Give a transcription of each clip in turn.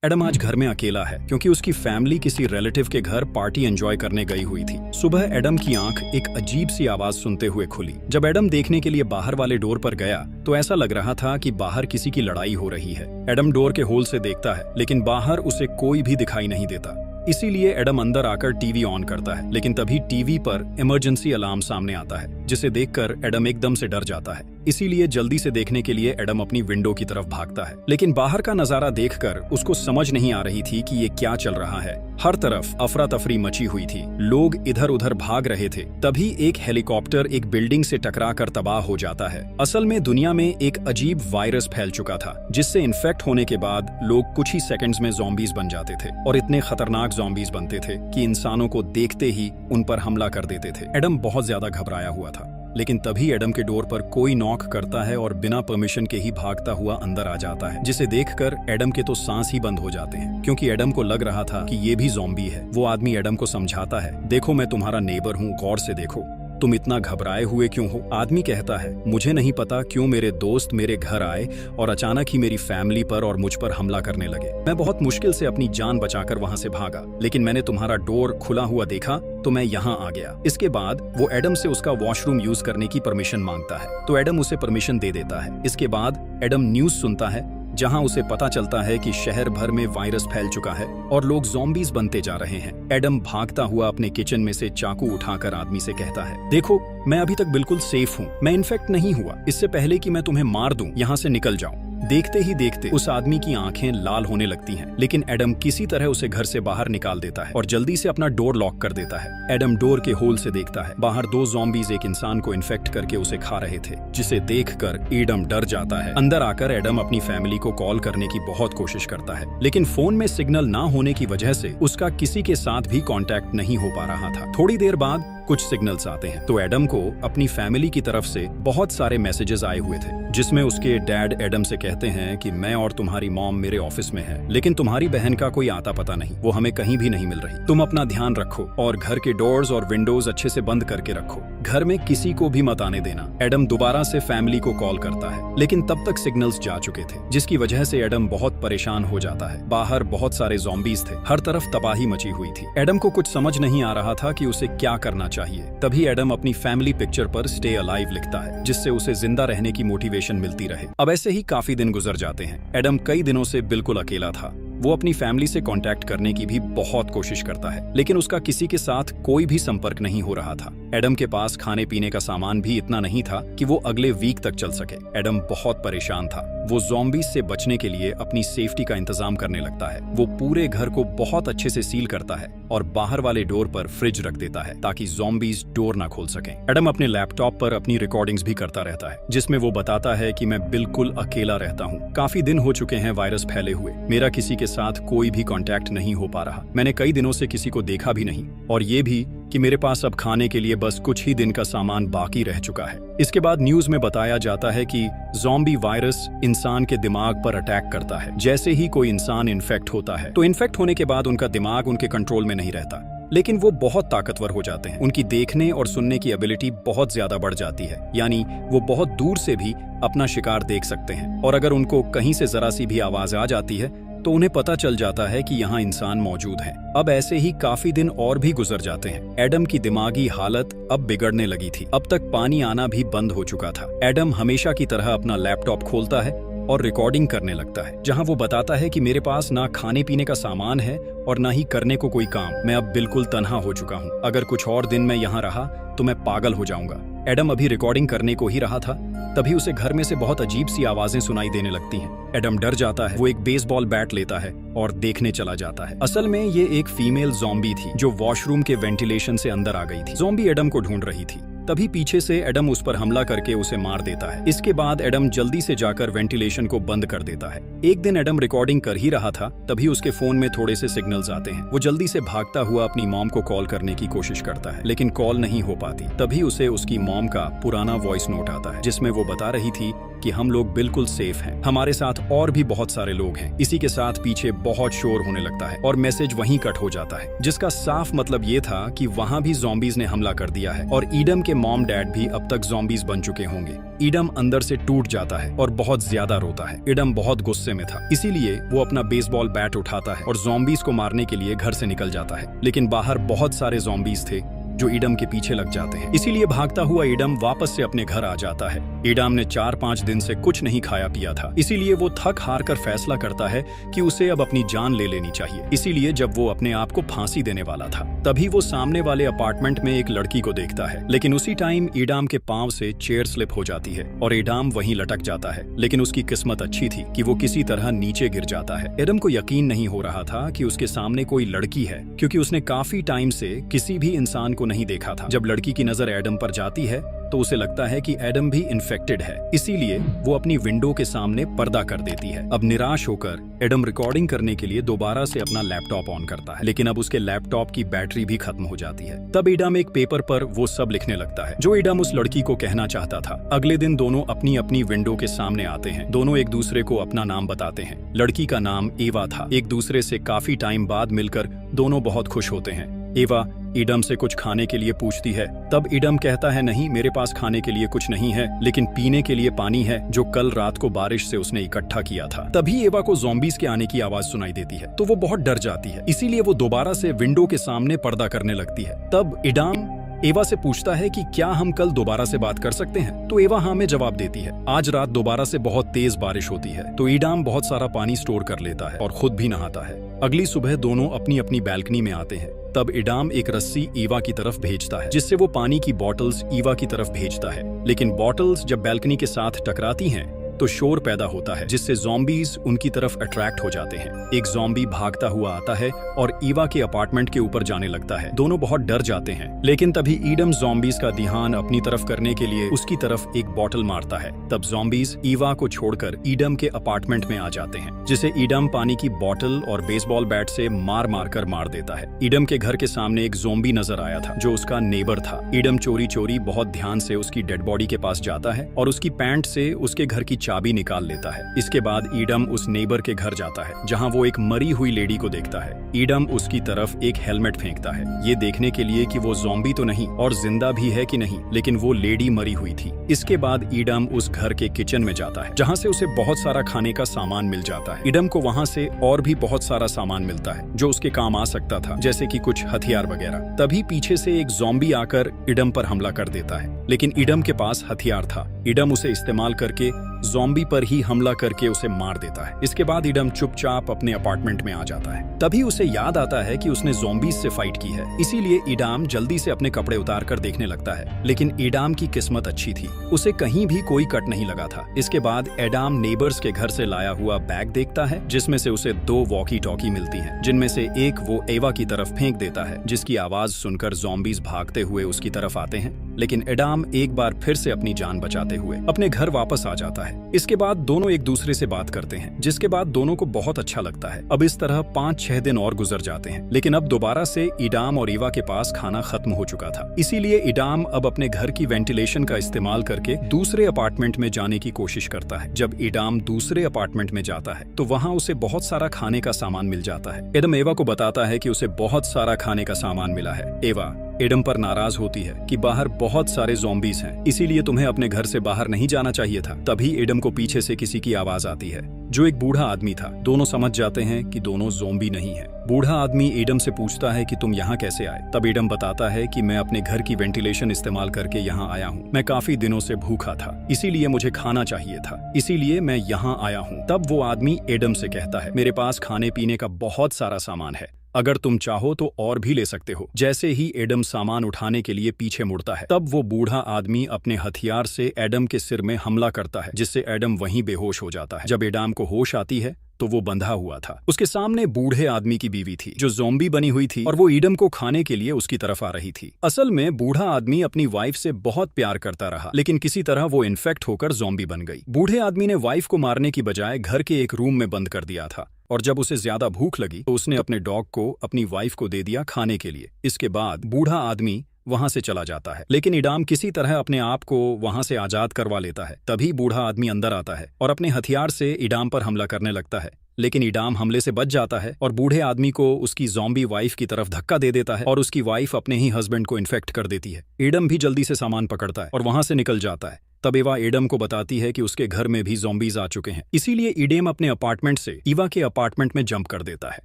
Adam आज घर में अकेला है क्योंकि उसकी फैमिली किसी रिलेटिव के घर पार्टी एंजॉय करने गई हुई थी। सुबह एडम की आंख एक अजीब सी आवाज सुनते हुए खुली। जब एडम देखने के लिए बाहर वाले डोर पर गया तो ऐसा लग रहा था कि बाहर किसी की लड़ाई हो रही है। एडम डोर के होल से देखता है लेकिन बाहर उसे कोई भी दिखाई नहीं देता। इसीलिए एडम अंदर आकर टीवी ऑन करता है, लेकिन तभी टीवी पर इमरजेंसी अलार्म सामने आता है, जिसे देखकर एडम एकदम से डर जाता है। इसीलिए जल्दी से देखने के लिए एडम अपनी विंडो की तरफ भागता है, लेकिन बाहर का नजारा देखकर उसको समझ नहीं आ रही थी कि ये क्या चल रहा है। हर तरफ अफरा तफरी मची हुई थी, लोग इधर उधर भाग रहे थे। तभी एक हेलीकॉप्टर एक बिल्डिंग से टकराकर तबाह हो जाता है। असल में दुनिया में एक अजीब वायरस फैल चुका था, जिससे इन्फेक्ट होने के बाद लोग कुछ ही सेकंड्स में ज़ॉम्बीज बन जाते थे और इतने खतरनाक ज़ॉम्बीज बनते थे कि इंसानों को देखते ही उन पर हमला कर देते थे। एडम बहुत ज्यादा घबराया हुआ था, लेकिन तभी एडम के डोर पर कोई नॉक करता है और बिना परमिशन के ही भागता हुआ अंदर आ जाता है, जिसे देखकर एडम के तो सांस ही बंद हो जाते हैं, क्योंकि एडम को लग रहा था कि ये भी ज़ॉम्बी है। वो आदमी एडम को समझाता है, देखो मैं तुम्हारा नेबर हूँ, गौर से देखो, तुम इतना घबराए हुए क्यों हो। आदमी कहता है, मुझे नहीं पता क्यों मेरे दोस्त मेरे घर आए और अचानक ही मेरी फैमिली पर और मुझ पर हमला करने लगे। मैं बहुत मुश्किल से अपनी जान बचाकर वहां से भागा, लेकिन मैंने तुम्हारा डोर खुला हुआ देखा तो मैं यहाँ आ गया। इसके बाद वो एडम से उसका वॉशरूम यूज करने की परमिशन मांगता है, तो एडम उसे परमिशन दे देता है। इसके बाद एडम न्यूज सुनता है, जहां उसे पता चलता है कि शहर भर में वायरस फैल चुका है और लोग ज़ॉम्बीज बनते जा रहे हैं। एडम भागता हुआ अपने किचन में से चाकू उठाकर आदमी से कहता है, देखो मैं अभी तक बिल्कुल सेफ हूँ, मैं इन्फेक्ट नहीं हुआ। इससे पहले कि मैं तुम्हें मार दूं, यहाँ से निकल जाओ। देखते ही देखते उस आदमी की आंखें लाल होने लगती हैं, लेकिन एडम किसी तरह उसे घर से बाहर निकाल देता है और जल्दी से अपना डोर लॉक कर देता है। एडम डोर के होल से देखता है, बाहर दो ज़ॉम्बीज एक इंसान को इन्फेक्ट करके उसे खा रहे थे, जिसे देखकर एडम डर जाता है। अंदर आकर एडम अपनी फैमिली को कॉल करने की बहुत कोशिश करता है, लेकिन फोन में सिग्नल ना होने की वजह से उसका किसी के साथ भी कॉन्टैक्ट नहीं हो पा रहा था। थोड़ी देर बाद कुछ सिग्नल्स आते हैं, तो एडम को अपनी फैमिली की तरफ से बहुत सारे मैसेजेस आए हुए थे, जिसमें उसके डैड एडम से कहते हैं कि मैं और तुम्हारी मॉम मेरे ऑफिस में है, लेकिन तुम्हारी बहन का कोई आता पता नहीं, वो हमें कहीं भी नहीं मिल रही। तुम अपना ध्यान रखो और घर के डोर्स और विंडोज अच्छे से बंद करके रखो, घर में किसी को भी मत आने देना। एडम दोबारा से फैमिली को कॉल करता है, लेकिन तब तक सिग्नल्स जा चुके थे, जिसकी वजह से एडम बहुत परेशान हो जाता है। बाहर बहुत सारे ज़ॉम्बीज थे, हर तरफ तबाही मची हुई थी। एडम को कुछ समझ नहीं आ रहा था कि उसे क्या करना चाहिए। तभी एडम अपनी फैमिली पिक्चर पर स्टे अलाइव लिखता है, जिससे उसे जिंदा रहने की मोटिवेशन मिलती रहे। अब ऐसे ही काफी दिन गुजर जाते हैं। एडम कई दिनों से बिल्कुल अकेला था। वो अपनी फैमिली से कांटेक्ट करने की भी बहुत कोशिश करता है, लेकिन उसका किसी के साथ कोई भी संपर्क नहीं हो रहा था। एडम के पास खाने पीने का सामान भी इतना नहीं था कि वो अगले वीक तक चल सके। एडम बहुत परेशान था। वो ज़ॉम्बीज से बचने के लिए अपनी सेफ्टी का इंतजाम करने लगता है। वो पूरे घर को बहुत अच्छे से सील करता है और बाहर वाले डोर पर फ्रिज रख देता है, ताकि ज़ॉम्बीज डोर ना खोल सकें। एडम अपने लैपटॉप पर अपनी रिकॉर्डिंग्स भी करता रहता है, जिसमें वो बताता है कि मैं बिल्कुल अकेला रहता हूँ। काफी दिन हो चुके हैं वायरस फैले हुए, मेरा किसी के साथ कोई भी कांटेक्ट नहीं हो पा रहा। मैंने कई दिनों से किसी को देखा भी नहीं, और ये भी कि मेरे पास अब खाने के लिए बस कुछ ही दिन का सामान बाकी रह चुका है। इसके बाद न्यूज में बताया जाता है कि ज़ॉम्बी वायरस इंसान के दिमाग पर अटैक करता है। जैसे ही कोई इंसान इन्फेक्ट होता है, तो इन्फेक्ट होने के बाद उनका दिमाग उनके कंट्रोल में नहीं रहता, लेकिन वो बहुत ताकतवर हो जाते हैं। उनकी देखने और सुनने की एबिलिटी बहुत ज्यादा बढ़ जाती है, यानी वो बहुत दूर से भी अपना शिकार देख सकते हैं, और अगर उनको कहीं से जरा सी भी आवाज आ जाती है तो उन्हें पता चल जाता है कि यहाँ इंसान मौजूद है। अब ऐसे ही काफी दिन और भी गुजर जाते हैं। एडम की दिमागी हालत अब बिगड़ने लगी थी। अब तक पानी आना भी बंद हो चुका था। एडम हमेशा की तरह अपना लैपटॉप खोलता है और रिकॉर्डिंग करने लगता है, जहां वो बताता है कि मेरे पास ना खाने पीने का सामान है और ना ही करने को कोई काम। मैं अब बिल्कुल तन्हा हो चुका हूँ। अगर कुछ और दिन मैं यहाँ रहा तो मैं पागल हो जाऊंगा। एडम अभी रिकॉर्डिंग करने को ही रहा था, तभी उसे घर में से बहुत अजीब सी आवाजें सुनाई देने लगती हैं। एडम डर जाता है। वो एक बेसबॉल बैट लेता है और देखने चला जाता है। असल में ये एक फीमेल ज़ॉम्बी थी, जो वॉशरूम के वेंटिलेशन से अंदर आ गई थी। ज़ॉम्बी एडम को ढूंढ रही थी, तभी पीछे से एडम उस पर हमला करके उसे मार देता है। इसके बाद एडम जल्दी से जाकर वेंटिलेशन को बंद कर देता है। एक दिन एडम रिकॉर्डिंग कर ही रहा था, तभी उसके फोन में थोड़े से सिग्नल्स आते हैं। वो जल्दी से भागता हुआ अपनी मॉम को कॉल करने की कोशिश करता है, लेकिन कॉल नहीं हो पाती। तभी उसे उसकी मॉम का पुराना वॉइस नोट आता है, जिसमें वो बता रही थी कि हम लोग बिल्कुल सेफ हैं, हमारे साथ और भी बहुत सारे लोग हैं। इसी के साथ पीछे बहुत शोर होने लगता है और मैसेज वहीं कट हो जाता है, जिसका साफ मतलब ये था कि वहां भी ज़ॉम्बीज ने हमला कर दिया है और ईडम के मॉम डैड भी अब तक ज़ॉम्बीज बन चुके होंगे। ईडम अंदर से टूट जाता है और बहुत ज्यादा रोता है। ईडम बहुत गुस्से में था, इसीलिए वो अपना बेसबॉल बैट उठाता है और ज़ॉम्बीज को मारने के लिए घर से निकल जाता है। लेकिन बाहर बहुत सारे ज़ॉम्बीज थे जो ईडम के पीछे लग जाते हैं, इसीलिए भागता हुआ ईडम वापस से अपने घर आ जाता है। ईडम ने 4-5 दिन से कुछ नहीं खाया पिया था, इसीलिए वो थक हार कर फैसला करता है कि उसे अब अपनी जान ले लेनी चाहिए। इसीलिए जब वो अपने आप को फांसी देने वाला था, तभी वो सामने वाले अपार्टमेंट में एक लड़की को देखता है। लेकिन उसी टाइम ईडम के पांव से चेयर स्लिप हो जाती है और ईडम वहीं लटक जाता है। लेकिन उसकी किस्मत अच्छी थी कि वो किसी तरह नीचे गिर जाता है। ईडम को यकीन नहीं हो रहा था कि उसके सामने कोई लड़की है, क्योंकि उसने काफी टाइम से किसी भी इंसान को नहीं देखा था। जब लड़की की नजर एडम पर जाती है तो उसे लगता है कि एडम भी इन्फेक्टेड है, इसीलिए वो अपनी विंडो के सामने पर्दा कर देती है। अब निराश होकर एडम रिकॉर्डिंग करने के लिए दोबारा से अपना लैपटॉप ऑन करता है, लेकिन अब उसके लैपटॉप की बैटरी भी खत्म हो जाती है। तब एडम एक पेपर पर वो सब लिखने लगता है जो एडम उस लड़की को कहना चाहता था। अगले दिन दोनों अपनी अपनी विंडो के सामने आते हैं। दोनों एक दूसरे को अपना नाम बताते हैं। लड़की का नाम एवा था। एक दूसरे से काफी टाइम बाद मिलकर दोनों बहुत खुश होते हैं। एवा ईडम से कुछ खाने के लिए पूछती है, तब ईडम कहता है, नहीं, मेरे पास खाने के लिए कुछ नहीं है, लेकिन पीने के लिए पानी है जो कल रात को बारिश से उसने इकट्ठा किया था। तभी एवा को ज़ॉम्बीज के आने की आवाज सुनाई देती है, तो वो बहुत डर जाती है, इसीलिए वो दोबारा से विंडो के सामने पर्दा करने लगती है। तब ईडम एवा से पूछता है कि क्या हम कल दोबारा से बात कर सकते हैं, तो एवा हाँ में जवाब देती है। आज रात दोबारा से बहुत तेज बारिश होती है, तो ईडम बहुत सारा पानी स्टोर कर लेता है और खुद भी नहाता है। अगली सुबह दोनों अपनी अपनी बैल्कनी में आते हैं। तब ईडम एक रस्सी ईवा की तरफ भेजता है, जिससे वो पानी की बॉटल्स ईवा की तरफ भेजता है। लेकिन बॉटल्स जब बैल्कनी के साथ टकराती हैं तो शोर पैदा होता है, जिससे ज़ॉम्बीज उनकी तरफ अट्रैक्ट हो जाते हैं। एक ज़ॉम्बी भागता हुआ आता है और ईवा के अपार्टमेंट के ऊपर जाने लगता है। दोनों बहुत डर जाते हैं, लेकिन तभी ईडम ज़ॉम्बीज का ध्यान अपनी तरफ करने के लिए उसकी तरफ एक बॉटल मारता है। तब ज़ॉम्बीज ईवा को छोड़कर ईडम के अपार्टमेंट में आ जाते हैं, जिसे ईडम पानी की बॉटल और बेसबॉल बैट से मार मार कर मार देता है। ईडम के घर के सामने एक ज़ॉम्बी नजर आया था जो उसका नेबर था। ईडम चोरी चोरी बहुत ध्यान से उसकी डेड बॉडी के पास जाता है और उसकी पैंट से उसके घर की चाबी निकाल लेता है। इसके बाद ईडम उस नेबर के घर जाता है, जहां वो एक मरी हुई लेडी को देखता है। ईडम उसकी तरफ एक हेलमेट फेंकता है, ये देखने के लिए कि वो ज़ॉम्बी तो नहीं और जिंदा भी है कि नहीं, लेकिन वो लेडी मरी हुई थी। इसके बाद ईडम उस घर के किचन में जाता है, जहां से उसे बहुत सारा खाने का सामान मिल जाता है। ईडम को वहां से और भी बहुत सारा सामान मिलता है जो उसके काम आ सकता था, जैसे कि कुछ हथियार वगैरह। तभी पीछे से एक ज़ॉम्बी आकर ईडम पर हमला कर देता है, लेकिन ईडम के पास हथियार था। ईडम उसे इस्तेमाल करके ज़ॉम्बी पर ही हमला करके उसे मार देता है। इसके बाद ईडम चुपचाप अपने अपार्टमेंट में आ जाता है। तभी उसे याद आता है कि उसने ज़ॉम्बीज से फाइट की है, इसीलिए ईडम जल्दी से अपने कपड़े उतार कर देखने लगता है। लेकिन ईडम की किस्मत अच्छी थी, उसे कहीं भी कोई कट नहीं लगा था। इसके बाद ईडम नेबर्स के घर से लाया हुआ बैग देखता है, जिसमें से उसे 2 वॉकी टॉकी मिलती हैं, जिनमें से एक वो एवा की तरफ फेंक देता है, जिसकी आवाज सुनकर ज़ॉम्बीज भागते हुए उसकी तरफ आते हैं। लेकिन ईडम एक बार फिर से अपनी जान बचाते हुए अपने घर वापस आ जाता है। इसके बाद दोनों एक दूसरे से बात करते हैं, जिसके बाद दोनों को बहुत अच्छा लगता है। अब इस तरह 5-6 दिन और गुजर जाते हैं, लेकिन अब दोबारा से ईडम और ईवा के पास खाना खत्म हो चुका था। इसीलिए ईडम अब अपने घर की वेंटिलेशन का इस्तेमाल करके दूसरे अपार्टमेंट में जाने की कोशिश करता है। जब ईडम दूसरे अपार्टमेंट में जाता है तो वहाँ उसे बहुत सारा खाने का सामान मिल जाता है। ईडम एवा को बताता है कि उसे बहुत सारा खाने का सामान मिला है। एवा ईडम पर नाराज होती है कि बाहर बहुत सारे ज़ॉम्बीज हैं, इसीलिए तुम्हें अपने घर से बाहर नहीं जाना चाहिए था। तभी ईडम को पीछे से किसी की आवाज आती है, जो एक बूढ़ा आदमी था। दोनों समझ जाते हैं कि दोनों ज़ॉम्बी नहीं है। बूढ़ा आदमी ईडम से पूछता है कि तुम यहाँ कैसे आए। तब ईडम बताता है कि मैं अपने घर की वेंटिलेशन इस्तेमाल करके यहाँ आया हूँ। मैं काफी दिनों से भूखा था, इसीलिए मुझे खाना चाहिए था, इसीलिए मैं यहाँ आया हूँ। तब वो आदमी ईडम से कहता है, मेरे पास खाने पीने का बहुत सारा सामान है, अगर तुम चाहो तो और भी ले सकते हो। जैसे ही एडम सामान उठाने के लिए पीछे मुड़ता है, तब वो बूढ़ा आदमी अपने हथियार से एडम के सिर में हमला करता है, जिससे एडम वहीं बेहोश हो जाता है। जब एडम को होश आती है तो वो बंधा हुआ था। उसके सामने बूढ़े आदमी की बीवी थी, जो ज़ॉम्बी बनी हुई थी, और वो ईडम को खाने के लिए उसकी तरफ आ रही थी। असल में बूढ़ा आदमी अपनी वाइफ से बहुत प्यार करता रहा, लेकिन किसी तरह वो इन्फेक्ट होकर ज़ॉम्बी बन गई। बूढ़े आदमी ने वाइफ को मारने की बजाय घर के एक रूम में बंद कर दिया था, और जब उसे ज्यादा भूख लगी तो उसने अपने डॉग को अपनी वाइफ को दे दिया खाने के लिए। इसके बाद बूढ़ा आदमी वहां से चला जाता है। लेकिन इडाम किसी तरह अपने आप को वहां से आजाद करवा लेता है। तभी बूढ़ा आदमी अंदर आता है और अपने हथियार से इडाम पर हमला करने लगता है। लेकिन इडाम हमले से बच जाता है और बूढ़े आदमी को उसकी ज़ॉम्बी वाइफ की तरफ धक्का दे देता है और उसकी वाइफ अपने ही हस्बैंड को इन्फेक्ट कर देती है। एडम भी जल्दी से सामान पकड़ता है और वहां से निकल जाता है। तब ईवा एडम को बताती है कि उसके घर में भी ज़ॉम्बीज आ चुके हैं। इसीलिए एडम अपने अपार्टमेंट से ईवा के अपार्टमेंट में जंप कर देता है,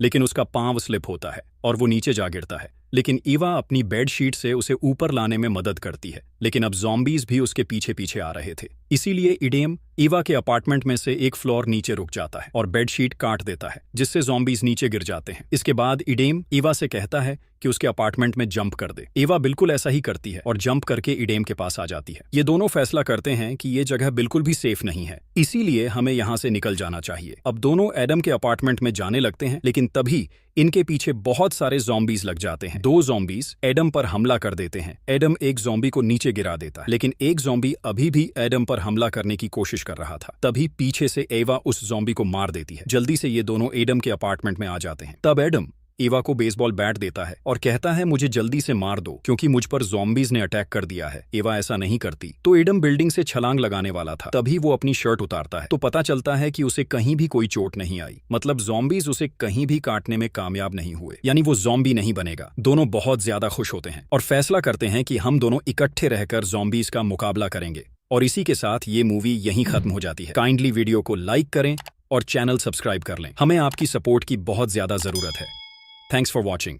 लेकिन उसका पांव स्लिप होता है और वो नीचे जा गिरता है। लेकिन ईवा अपनी बेडशीट से उसे ऊपर लाने में मदद करती है। लेकिन अब ज़ॉम्बीज भी उसके पीछे पीछे आ रहे थे। इसीलिए एडम ईवा के अपार्टमेंट में से एक फ्लोर नीचे रुक जाता है और बेडशीट काट देता है, जिससे ज़ॉम्बीज नीचे गिर जाते हैं। इसके बाद एडम ईवा से कहता है कि उसके अपार्टमेंट में जंप कर दे। ईवा बिल्कुल ऐसा ही करती है और जंप करके एडम के पास आ जाती है। ये दोनों फैसला करते हैं कि ये जगह बिल्कुल भी सेफ नहीं है, इसीलिए हमें यहाँ से निकल जाना चाहिए। अब दोनों एडम के अपार्टमेंट में जाने लगते हैं, लेकिन तभी इनके पीछे बहुत सारे ज़ॉम्बीज लग जाते हैं। 2 ज़ॉम्बीज एडम पर हमला कर देते हैं। एडम एक ज़ॉम्बी को नीचे गिरा देता है, लेकिन एक ज़ॉम्बी अभी भी एडम पर हमला करने की कोशिश कर रहा था। तभी पीछे से ईवा उस ज़ॉम्बी को मार देती है। जल्दी से ये दोनों एडम के अपार्टमेंट में आ जाते हैं। तब एडम ईवा को बेसबॉल बैट देता है और कहता है मुझे जल्दी से मार दो, क्योंकि मुझ पर ज़ॉम्बीज ने अटैक कर दिया है। ईवा ऐसा नहीं करती तो एडम बिल्डिंग से छलांग लगाने वाला था। तभी वो अपनी शर्ट उतारता है तो पता चलता है कि उसे कहीं भी कोई चोट नहीं आई। मतलब ज़ॉम्बीज उसे कहीं भी काटने में कामयाब नहीं हुए, यानी वो ज़ॉम्बी नहीं बनेगा। दोनों बहुत ज्यादा खुश होते हैं और फैसला करते हैं कि हम दोनों इकट्ठे रहकर ज़ॉम्बीज का मुकाबला करेंगे। और इसी के साथ ये मूवी यहीं खत्म हो जाती है। काइंडली वीडियो को लाइक करें और चैनल सब्सक्राइब कर लें। हमें आपकी सपोर्ट की बहुत ज्यादा जरूरत है। Thanks for watching.